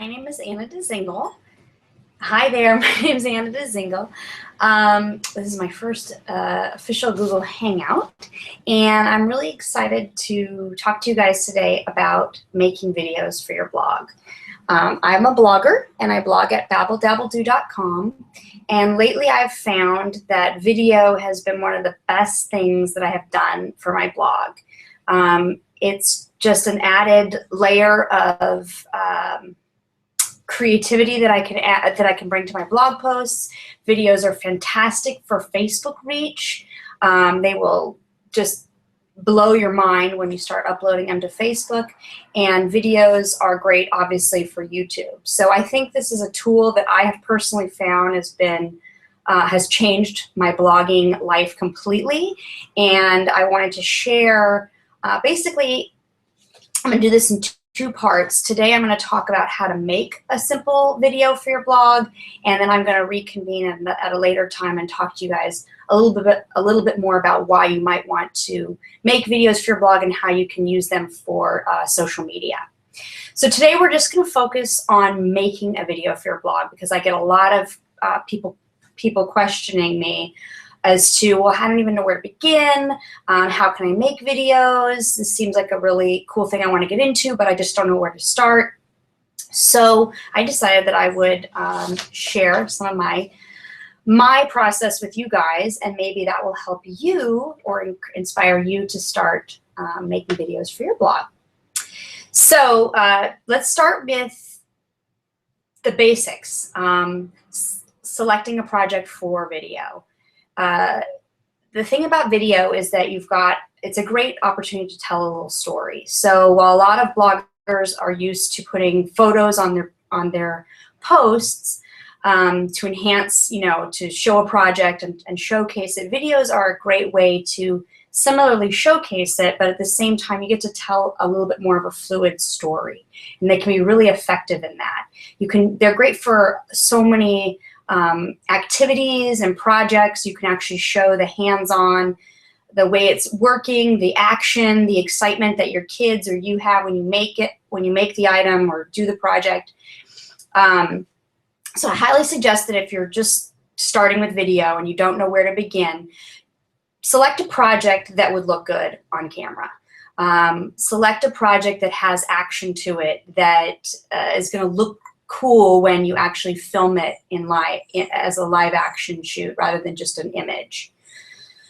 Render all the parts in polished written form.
My name is Anna DeZingle. Hi there, my name is Anna DeZingle. This is my first official Google Hangout, and I'm really excited to talk to you guys today about making videos for your blog. I'm a blogger, and I blog at babbledabbledoo.com, and lately I've found that video has been one of the best things that I have done for my blog. It's just an added layer of creativity that I can add, that I can bring to my blog posts. Videos are fantastic for Facebook reach. They will just blow your mind when you start uploading them to Facebook, and videos are great obviously for YouTube. So I think this is a tool that I have personally found has changed my blogging life completely, and I wanted to share basically. I'm going to do this in two parts. Today I'm going to talk about how to make a simple video for your blog, and then I'm going to reconvene at a later time and talk to you guys a little bit more about why you might want to make videos for your blog and how you can use them for social media. So today we're just going to focus on making a video for your blog, because I get a lot of people questioning me as to, well, I don't even know where to begin. How can I make videos? This seems like a really cool thing I want to get into, but I just don't know where to start. So I decided that I would share some of my process with you guys, and maybe that will help you or inspire you to start making videos for your blog. So let's start with the basics. Selecting a project for video. The thing about video is that it's a great opportunity to tell a little story. So while a lot of bloggers are used to putting photos on their posts to enhance, to show a project and showcase it, videos are a great way to similarly showcase it, but at the same time you get to tell a little bit more of a fluid story, and they can be really effective in that. They're great for so many activities and projects. You can actually show the hands-on, the way it's working, the action, the excitement that your kids or you have when you make the item or do the project. So I highly suggest that if you're just starting with video and you don't know where to begin, select a project that would look good on camera. Select a project that has action to it, that is going to look cool when you actually film it as a live action shoot rather than just an image.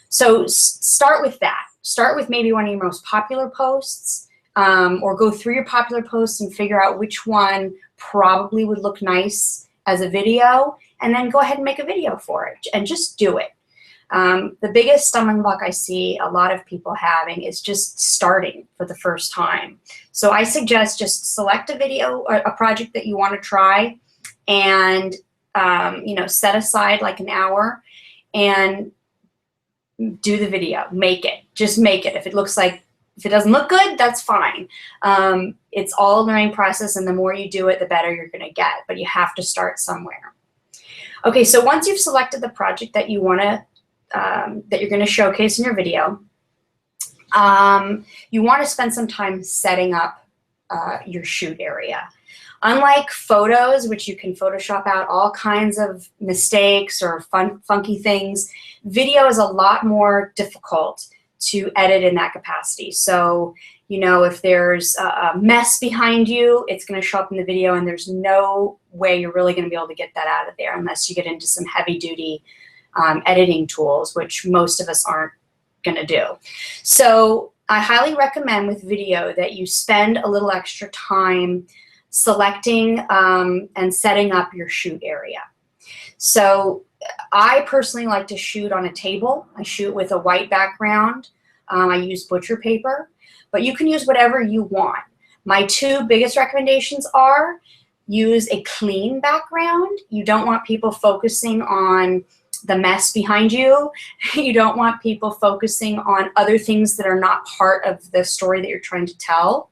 So start with that. Start with maybe one of your most popular posts, or go through your popular posts and figure out which one probably would look nice as a video, and then go ahead and make a video for it and just do it. The biggest stumbling block I see a lot of people having is just starting for the first time. So I suggest just select a video or a project that you want to try, and set aside like an hour and do the video. Make it. Just make it. If it doesn't look good, that's fine. It's all a learning process, and the more you do it, the better you're going to get. But you have to start somewhere. Okay, so once you've selected the project that you want to that you're going to showcase in your video, you want to spend some time setting up your shoot area. Unlike photos, which you can Photoshop out all kinds of mistakes or funky things, video is a lot more difficult to edit in that capacity. So, if there's a mess behind you, it's going to show up in the video, and there's no way you're really going to be able to get that out of there unless you get into some heavy-duty editing tools, which most of us aren't going to do. So I highly recommend with video that you spend a little extra time selecting and setting up your shoot area. So I personally like to shoot on a table. I shoot with a white background. I use butcher paper, but you can use whatever you want. My two biggest recommendations are: use a clean background. You don't want people focusing on the mess behind you. You don't want people focusing on other things that are not part of the story that you're trying to tell.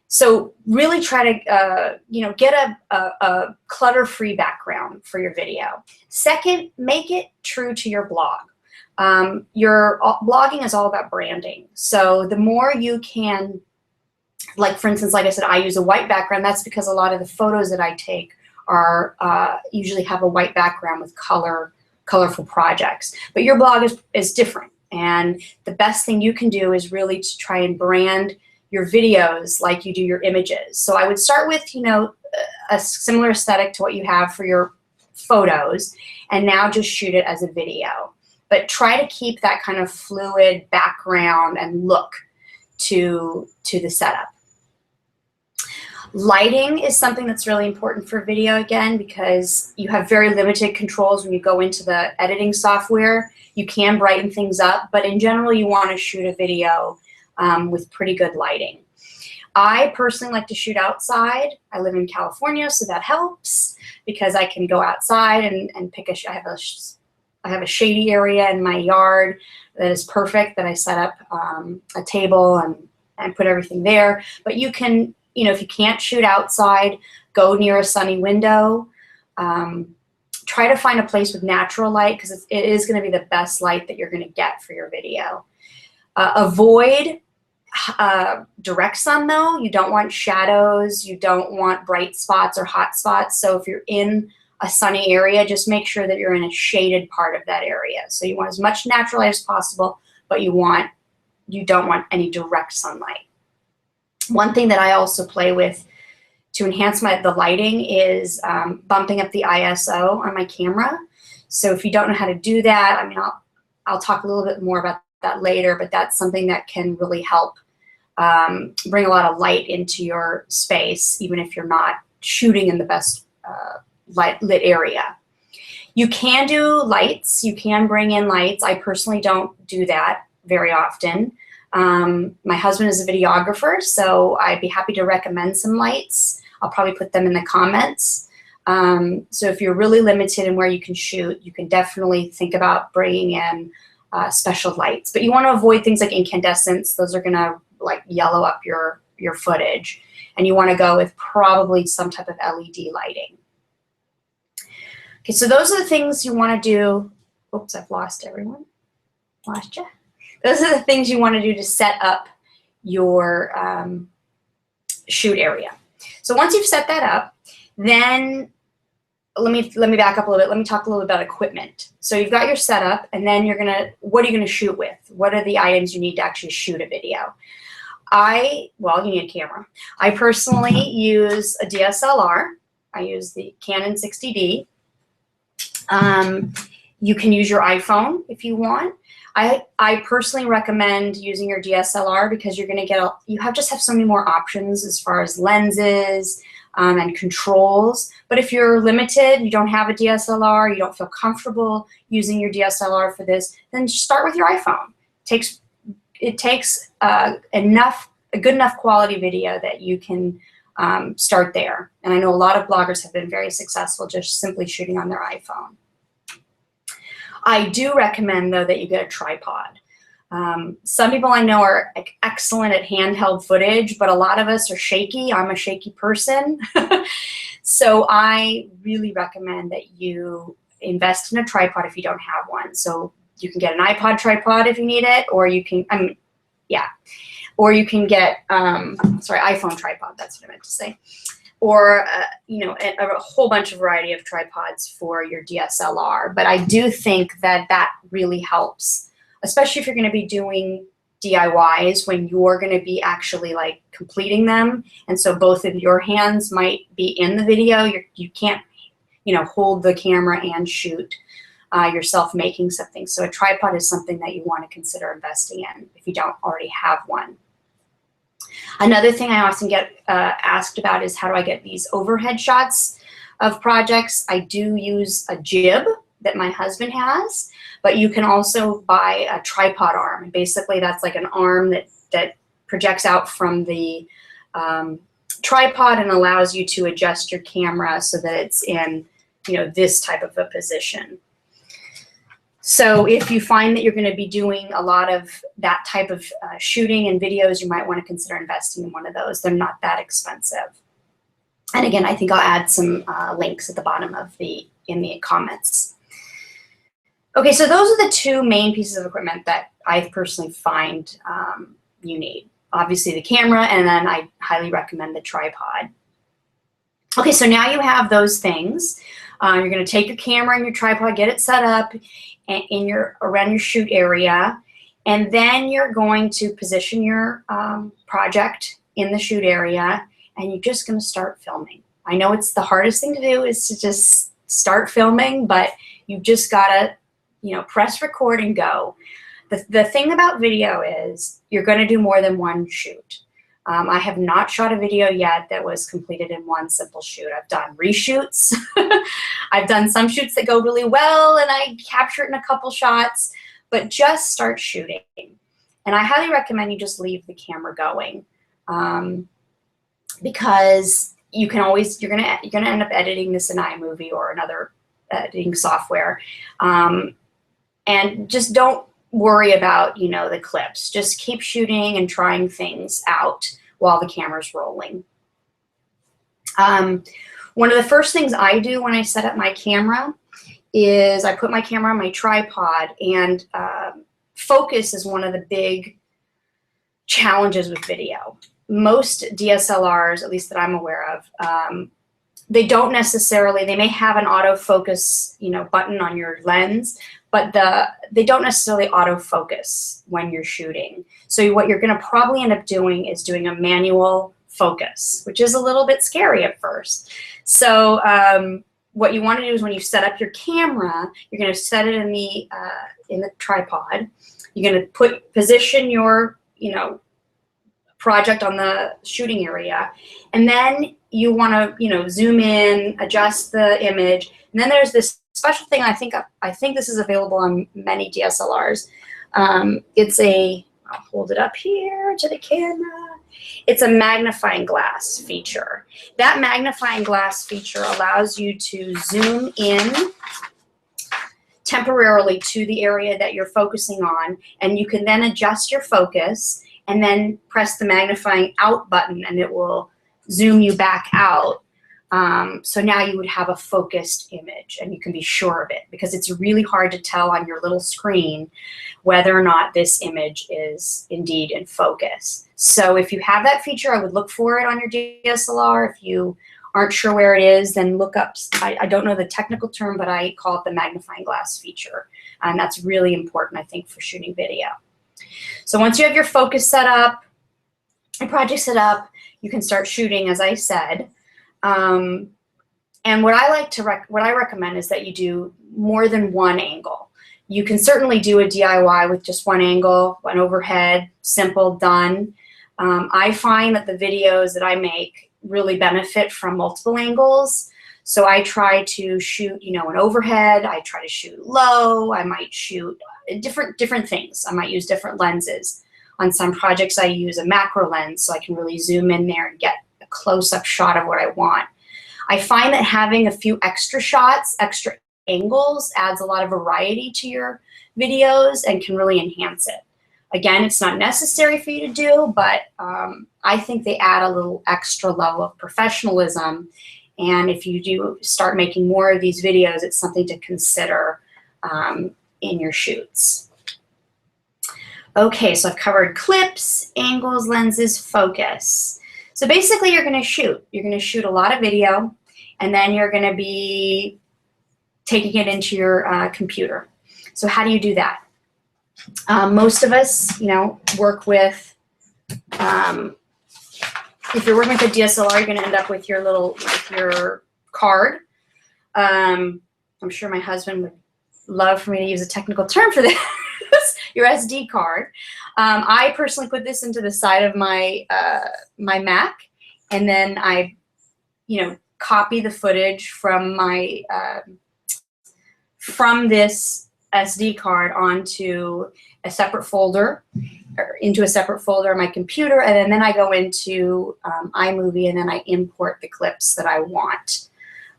So really try to get a clutter-free background for your video. Second, make it true to your blog. Your blogging is all about branding. So the more you can Like for instance, like I said, I use a white background. That's because a lot of the photos that I take are usually have a white background with colorful projects. But your blog is different. And the best thing you can do is really to try and brand your videos like you do your images. So I would start with, you know, a similar aesthetic to what you have for your photos, and now just shoot it as a video. But try to keep that kind of fluid background and look to the setup. Lighting is something that's really important for video, again, because you have very limited controls when you go into the editing software. You can brighten things up, but in general, you want to shoot a video with pretty good lighting. I personally like to shoot outside. I live in California, so that helps because I can go outside and pick I have a shady area in my yard that is perfect, that I set up a table and put everything there. But you can, you know, if you can't shoot outside, go near a sunny window. Try to find a place with natural light, because it is going to be the best light that you're going to get for your video. Avoid direct sun, though. You don't want shadows. You don't want bright spots or hot spots. So if you're in a sunny area, just make sure that you're in a shaded part of that area. So you want as much natural light as possible, but you don't want any direct sunlight. One thing that I also play with to enhance the lighting is bumping up the ISO on my camera. So if you don't know how to do that, I mean, I'll talk a little bit more about that later, but that's something that can really help bring a lot of light into your space, even if you're not shooting in the best lit area. You can do lights. You can bring in lights. I personally don't do that very often. My husband is a videographer, so I'd be happy to recommend some lights. I'll probably put them in the comments. So if you're really limited in where you can shoot, you can definitely think about bringing in special lights. But you want to avoid things like incandescents. Those are going to like yellow up your footage. And you want to go with probably some type of LED lighting. Okay, so those are the things you want to do. Oops, I've lost everyone. Lost you. Those are the things you want to do to set up your shoot area. So once you've set that up, then let me back up a little bit. Let me talk a little bit about equipment. So you've got your setup, and then what are you gonna shoot with? What are the items you need to actually shoot a video? Well, you need a camera. I personally use a DSLR. I use the Canon 60D. You can use your iPhone if you want. I personally recommend using your DSLR because you're going to just have so many more options as far as lenses and controls. But if you're limited, you don't have a DSLR, you don't feel comfortable using your DSLR for this, then start with your iPhone. It takes a good enough quality video that you can start there. And I know a lot of bloggers have been very successful just simply shooting on their iPhone. I do recommend, though, that you get a tripod. Some people I know are excellent at handheld footage, but a lot of us are shaky. I'm a shaky person. So I really recommend that you invest in a tripod if you don't have one. So you can get an iPod tripod if you need it, or you can, or you can get, iPhone tripod, that's what I meant to say. Or a whole bunch of variety of tripods for your DSLR. But I do think that really helps, especially if you're going to be doing DIYs when you're going to be actually like completing them. And so both of your hands might be in the video. You can't, hold the camera and shoot yourself making something. So a tripod is something that you want to consider investing in if you don't already have one. Another thing I often get asked about is how do I get these overhead shots of projects. I do use a jib that my husband has, but you can also buy a tripod arm. And basically that's like an arm that projects out from the tripod and allows you to adjust your camera so that it's in this type of a position. So if you find that you're going to be doing a lot of that type of shooting and videos, you might want to consider investing in one of those. They're not that expensive. And again, I think I'll add some links at the bottom of in the comments. Okay, so those are the two main pieces of equipment that I personally find you need. obviously the camera, and then I highly recommend the tripod. Okay, so now you have those things. You're going to take your camera and your tripod, get it set up around your shoot area, and then you're going to position your project in the shoot area, and you're just going to start filming. I know it's the hardest thing to do is to just start filming, but you just got to, you know, press record and go. The thing about video is you're going to do more than one shoot. I have not shot a video yet that was completed in one simple shoot. I've done reshoots. I've done some shoots that go really well and I capture it in a couple shots, but just start shooting. And I highly recommend you just leave the camera going, because you can always, you're gonna end up editing this in iMovie or another editing software, and just don't worry about, you know, the clips. Just keep shooting and trying things out while the camera's rolling. One of the first things I do when I set up my camera is I put my camera on my tripod, and focus is one of the big challenges with video. Most DSLRs, at least that I'm aware of, they don't necessarily, they may have an autofocus, you know, button on your lens, but they don't necessarily autofocus when you're shooting. So what you're going to probably end up doing is doing a manual focus, which is a little bit scary at first. So what you want to do is when you set up your camera, you're going to set it in the tripod. You're going to position your, you know, project on the shooting area, and then you want to, you know, zoom in, adjust the image, and then there's this special thing. I think this is available on many DSLRs. It's I'll hold it up here to the camera. It's a magnifying glass feature. That magnifying glass feature allows you to zoom in temporarily to the area that you're focusing on, and you can then adjust your focus and then press the magnifying out button and it will zoom you back out. So now you would have a focused image, and you can be sure of it, because it's really hard to tell on your little screen whether or not this image is indeed in focus. So if you have that feature, I would look for it on your DSLR. If you aren't sure where it is, then look up, I don't know the technical term, but I call it the magnifying glass feature. And that's really important, I think, for shooting video. So once you have your focus set up, your project set up, you can start shooting, as I said. And what I recommend is that you do more than one angle. You can certainly do a DIY with just one angle, one overhead, simple, done. I find that the videos that I make really benefit from multiple angles. So I try to shoot, you know, an overhead. I try to shoot low. I might shoot different things. I might use different lenses. On some projects, I use a macro lens so I can really zoom in there and get a close-up shot of what I want. I find that having a few extra shots, extra angles, adds a lot of variety to your videos and can really enhance it. Again, it's not necessary for you to do, but I think they add a little extra level of professionalism. And if you do start making more of these videos, it's something to consider in your shoots. Okay, so I've covered clips, angles, lenses, focus. So basically you're going to shoot. You're going to shoot a lot of video, and then you're going to be taking it into your computer. So how do you do that? Most of us, you know, work with, if you're working with a DSLR, you're going to end up with your your card. I'm sure my husband would love for me to use a technical term for this. Your SD card. I personally put this into the side of my my Mac, and then I, you know, copy the footage from my from this SD card onto a separate folder, or into a separate folder on my computer, and then I go into iMovie, and then I import the clips that I want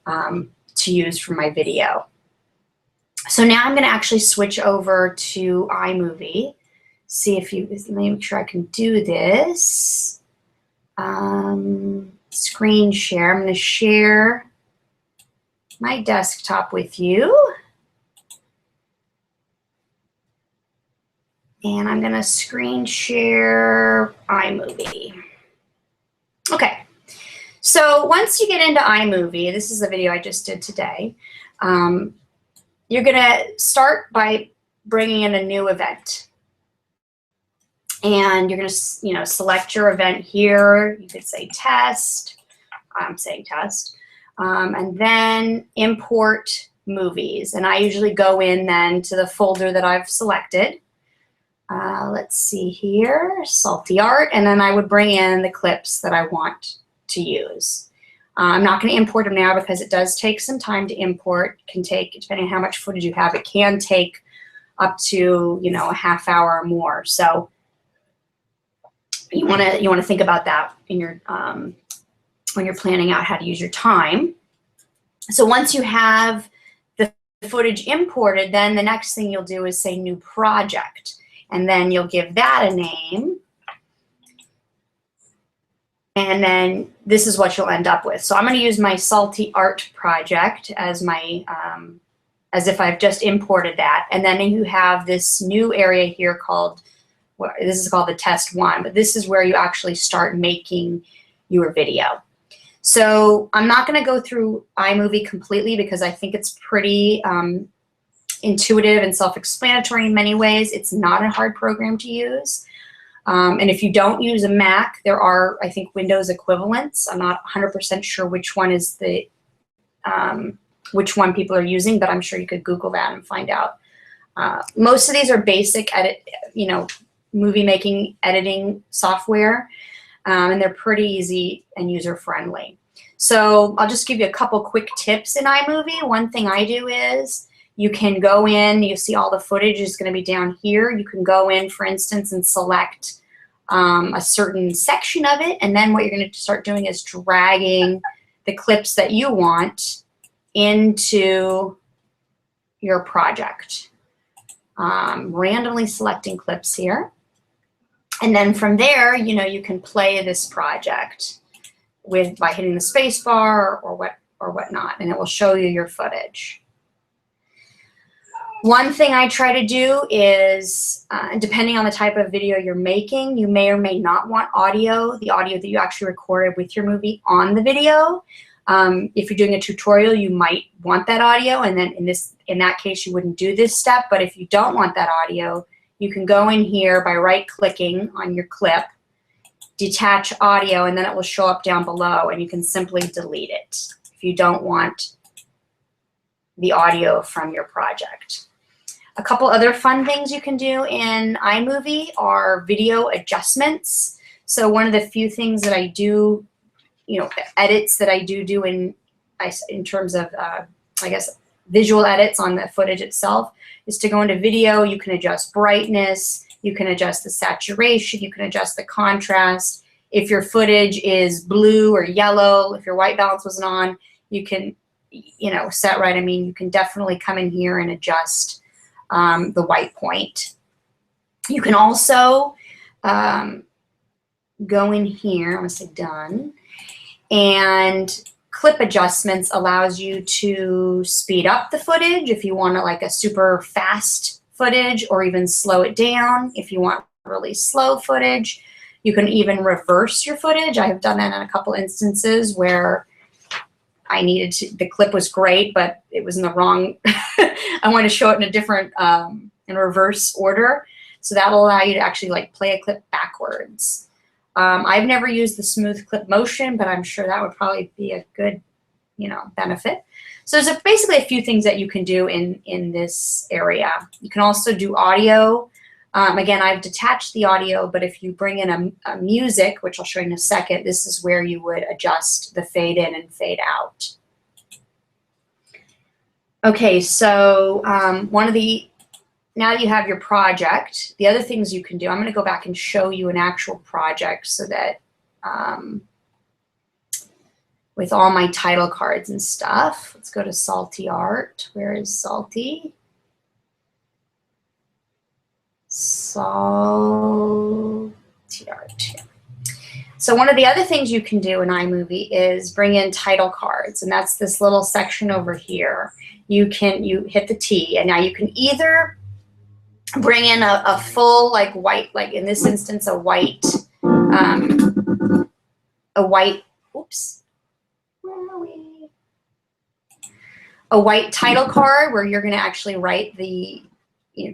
to use for my video. So now I'm going to actually switch over to iMovie. See if you, let me make sure I can do this. Screen share. I'm going to share my desktop with you. And I'm going to screen share iMovie. Okay. So once you get into iMovie, this is a video I just did today, you're going to start by bringing in a new event. And you're going to, select your event here. You could say test. I'm saying test. And then import movies. And I usually go in then to the folder that I've selected. Let's see here, Salty Art. And then I would bring in the clips that I want to use. I'm not going to import them now because it does take some time to import. It can take, depending on how much footage you have, it can take up to, a half hour or more. So you want to think about that in your when you're planning out how to use your time. So once you have the footage imported, then the next thing you'll do is say new project, and then you'll give that a name. And then this is what you'll end up with. So I'm going to use my Salty Art project as my, as if I've just imported that. And then you have this new area here called, this is called the test one, but this is where you actually start making your video. So I'm not going to go through iMovie completely because I think it's pretty intuitive and self-explanatory in many ways. It's not a hard program to use. And if you don't use a Mac, there are, I think, Windows equivalents. I'm not 100% sure which one is the, which one people are using, but I'm sure you could Google that and find out. Most of these are basic movie making editing software, and they're pretty easy and user-friendly. So I'll just give you a couple quick tips in iMovie. One thing I do is you can go in, you see all the footage is going to be down here. You can go in, for instance, and select a certain section of it, and then what you're going to start doing is dragging the clips that you want into your project. Randomly selecting clips here. And then from there, you can play this project by hitting the space bar or whatnot, and it will show you your footage. One thing I try to do is, depending on the type of video you're making, you may or may not want audio, the audio that you actually recorded with your movie on the video. If you're doing a tutorial, you might want that audio, and then in that case, you wouldn't do this step. But if you don't want that audio, you can go in here by right-clicking on your clip, detach audio, and then it will show up down below, and you can simply delete it if you don't want the audio from your project. A couple other fun things you can do in iMovie are video adjustments. So one of the few things that I do, edits that I do in terms of, I guess, visual edits on the footage itself is to go into video. You can adjust brightness, you can adjust the saturation, you can adjust the contrast. If your footage is blue or yellow, if your white balance wasn't on, you can, set right. I mean, you can definitely come in here and adjust the white point. You can also go in here, I'm going to say done, and clip adjustments allows you to speed up the footage if you want like a super fast footage, or even slow it down if you want really slow footage. You can even reverse your footage. I have done that in a couple instances where I needed to, the clip was great, but it was in the wrong, I want to show it in a different, in reverse order. So that will allow you to actually like play a clip backwards. I've never used the smooth clip motion, but I'm sure that would probably be a good, benefit. So there's basically a few things that you can do in this area. You can also do audio. Again, I've detached the audio, but if you bring in a music, which I'll show you in a second, this is where you would adjust the fade in and fade out. Okay, so now that you have your project, the other things you can do, I'm going to go back and show you an actual project so that with all my title cards and stuff, let's go to Salty Art. Where is Salty? Salty Art. So one of the other things you can do in iMovie is bring in title cards, and that's this little section over here. You hit the T, and now you can either bring in a full like white, like in this instance, a white, oops, where are we? A white title card where you're going to actually write the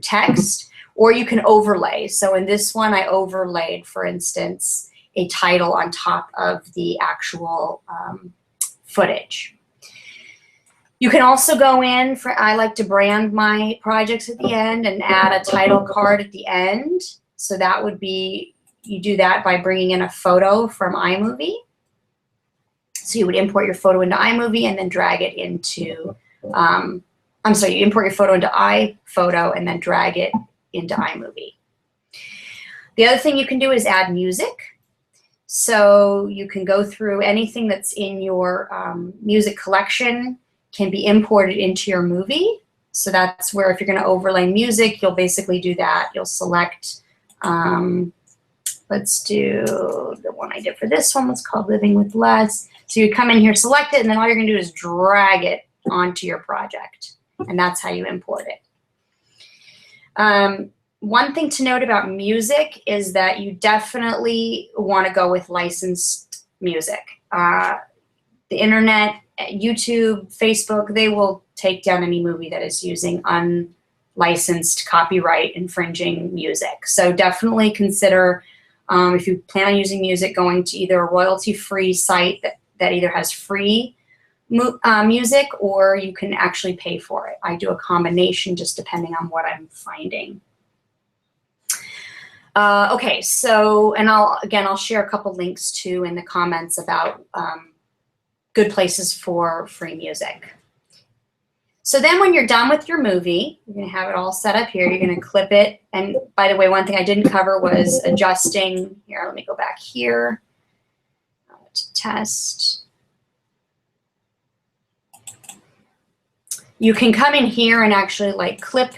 text, or you can overlay. So in this one, I overlaid, for instance, a title on top of the actual footage. You can also go in I like to brand my projects at the end and add a title card at the end. So that would be, you do that by bringing in a photo from iMovie. So you would import your photo into iMovie and then drag it into, you import your photo into iPhoto and then drag it into iMovie. The other thing you can do is add music. So you can go through anything that's in your music collection can be imported into your movie. So that's where if you're going to overlay music, you'll basically do that. You'll select, let's do the one I did for this one was called Living with Less. So you come in here, select it, and then all you're going to do is drag it onto your project. And that's how you import it. One thing to note about music is that you definitely want to go with licensed music. The internet, YouTube, Facebook, they will take down any movie that is using unlicensed, copyright infringing music. So definitely consider, if you plan on using music, going to either a royalty-free site that either has free music or you can actually pay for it. I do a combination just depending on what I'm finding. Okay, so, and I'll share a couple links too in the comments about good places for free music. So then when you're done with your movie, you're gonna have it all set up here. You're gonna clip it. And by the way, one thing I didn't cover was adjusting. Here, let me go back here to test. You can come in here and actually like clip,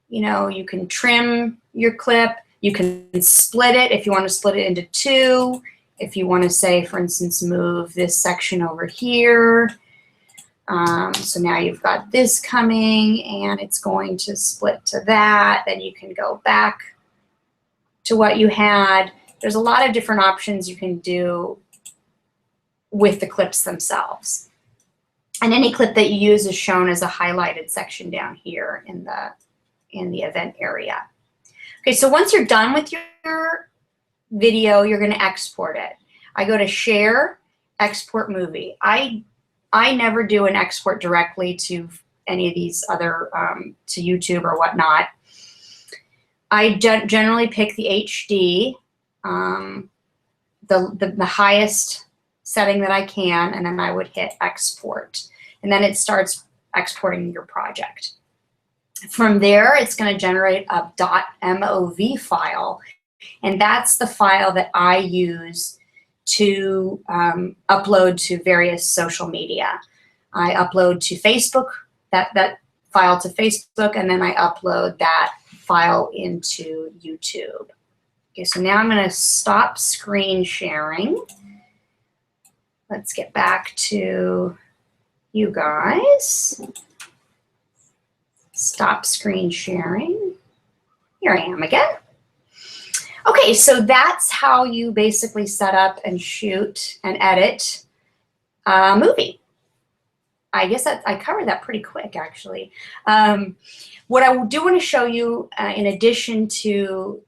you can trim your clip. You can split it if you want to split it into two. If you want to say, for instance, move this section over here. So now you've got this coming and it's going to split to that. Then you can go back to what you had. There's a lot of different options you can do with the clips themselves. And any clip that you use is shown as a highlighted section down here in the event area. Okay, so once you're done with your video, you're going to export it. I go to Share, Export Movie. I never do an export directly to any of these other, to YouTube or whatnot. I generally pick the HD, the highest setting that I can, and then I would hit Export. And then it starts exporting your project. From there, it's going to generate a .mov file, and that's the file that I use to upload to various social media. I upload to Facebook, that file to Facebook, and then I upload that file into YouTube. Okay, so now I'm going to stop screen sharing. Let's get back to you guys. Stop screen sharing. Here I am again. Okay, so that's how you basically set up and shoot and edit a movie. I guess I covered that pretty quick, actually. What I do want to show you, in addition to,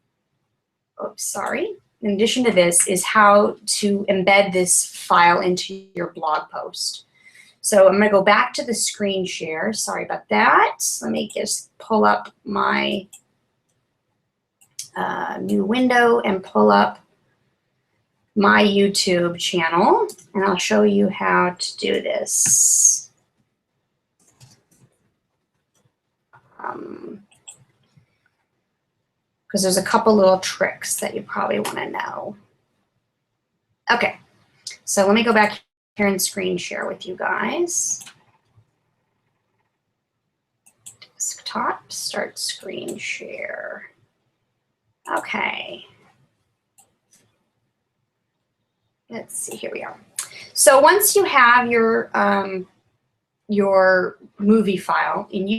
in addition to this, is how to embed this file into your blog post. So I'm going to go back to the screen share. Sorry about that. Let me just pull up my new window and pull up my YouTube channel, and I'll show you how to do this. Because there's a couple little tricks that you probably want to know. Okay, so let me go back here and screen share with you guys. Desktop, start screen share. Okay. Let's see, here we are. So once you have your movie file, and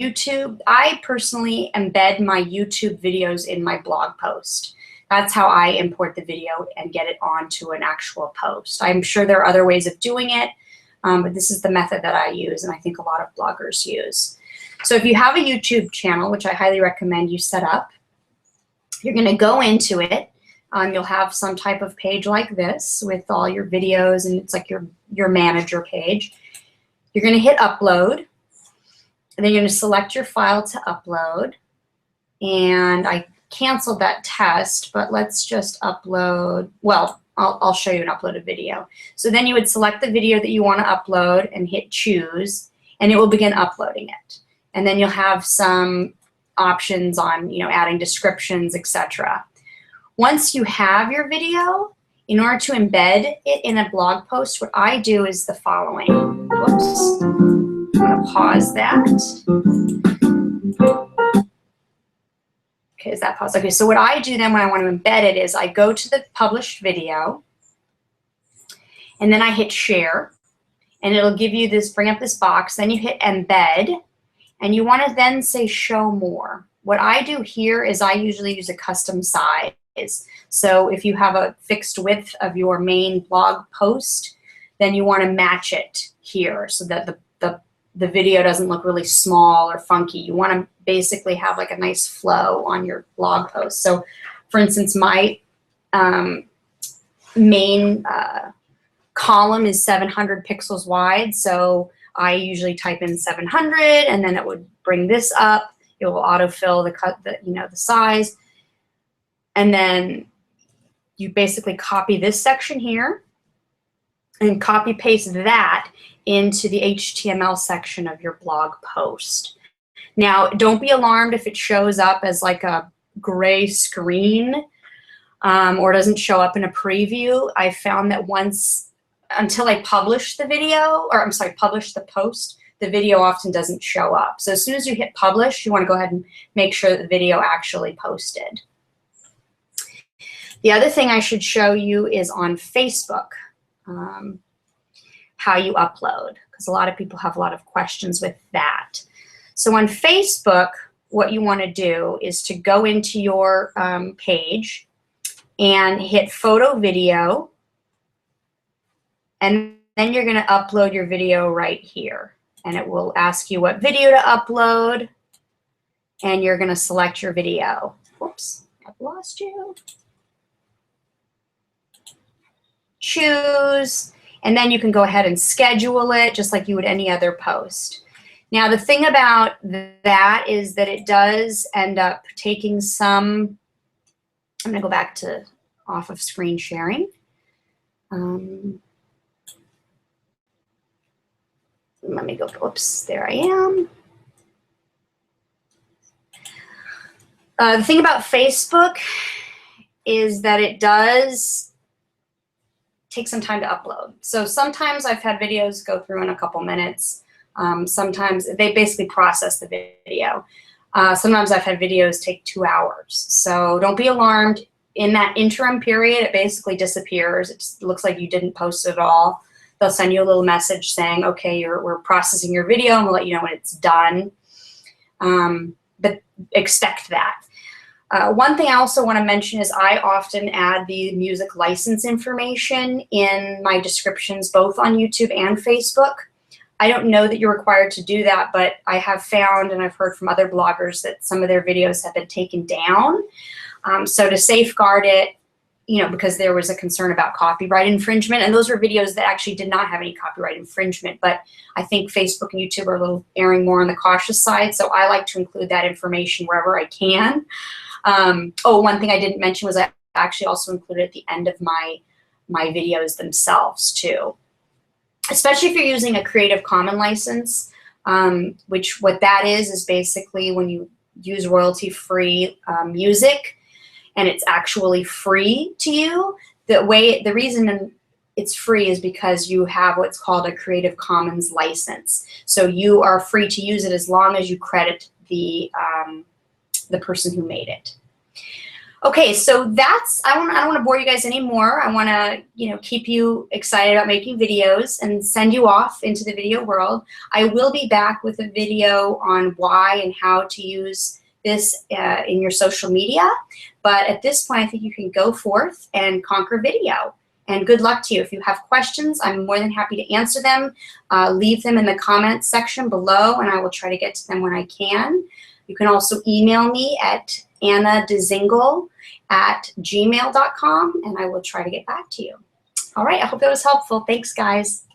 YouTube, I personally embed my YouTube videos in my blog post. That's how I import the video and get it onto an actual post. I'm sure there are other ways of doing it, but this is the method that I use and I think a lot of bloggers use. So if you have a YouTube channel, which I highly recommend you set up, you're going to go into it. You'll have some type of page like this with all your videos, and it's like your manager page. You're going to hit upload, and then you're going to select your file to upload. And I canceled that test, but let's just upload. Well, I'll show you an uploaded video. So then you would select the video that you want to upload and hit choose, and it will begin uploading it. And then you'll have some options on, adding descriptions, etc. Once you have your video, in order to embed it in a blog post, what I do is the following. Whoops. I'm going to pause that. Okay, is that paused? Okay, so what I do then when I want to embed it is I go to the published video, and then I hit share, and it'll give you this, bring up this box. Then you hit embed, and you want to then say show more. What I do here is I usually use a custom size. So if you have a fixed width of your main blog post, then you want to match it here so that the video doesn't look really small or funky. You want to basically have like a nice flow on your blog post. So for instance, my main column is 700 pixels wide. So I usually type in 700, and then it would bring this up. It will autofill the size. And then you basically copy this section here and copy paste that into the HTML section of your blog post. Now, don't be alarmed if it shows up as like a gray screen or doesn't show up in a preview. I found that until I publish the video, or I'm sorry, publish the post, the video often doesn't show up. So as soon as you hit publish, you want to go ahead and make sure that the video actually posted. The other thing I should show you is on Facebook, how you upload, because a lot of people have a lot of questions with that. So on Facebook, what you want to do is to go into your page and hit photo video, and then you're going to upload your video right here. And it will ask you what video to upload, and you're going to select your video. Whoops, I've lost you. Choose, and then you can go ahead and schedule it just like you would any other post. Now the thing about that is that it does end up taking some, I'm going to go back to off of screen sharing. Let me go, oops, there I am. The thing about Facebook is that it does take some time to upload. So sometimes I've had videos go through in a couple minutes. Sometimes they basically process the video. Sometimes I've had videos take 2 hours. So don't be alarmed. In that interim period, it basically disappears. It just looks like you didn't post it at all. They'll send you a little message saying, okay, we're processing your video, and we'll let you know when it's done. But expect that. One thing I also want to mention is I often add the music license information in my descriptions, both on YouTube and Facebook. I don't know that you're required to do that, but I have found, and I've heard from other bloggers, that some of their videos have been taken down. So to safeguard it, because there was a concern about copyright infringement, and those were videos that actually did not have any copyright infringement, but I think Facebook and YouTube are a little erring more on the cautious side, so I like to include that information wherever I can. One thing I didn't mention was I actually also included at the end of my videos themselves too. Especially if you're using a Creative Commons license, which what that is basically when you use royalty-free music and it's actually free to you. The reason it's free is because you have what's called a Creative Commons license. So you are free to use it as long as you credit the person who made it. Okay, so that's, I don't want to bore you guys anymore. I want to, keep you excited about making videos and send you off into the video world. I will be back with a video on why and how to use this in your social media. But at this point, I think you can go forth and conquer video. And good luck to you. If you have questions, I'm more than happy to answer them. Leave them in the comments section below, and I will try to get to them when I can. You can also email me at annadzingle@gmail.com, and I will try to get back to you. All right, I hope that was helpful. Thanks, guys.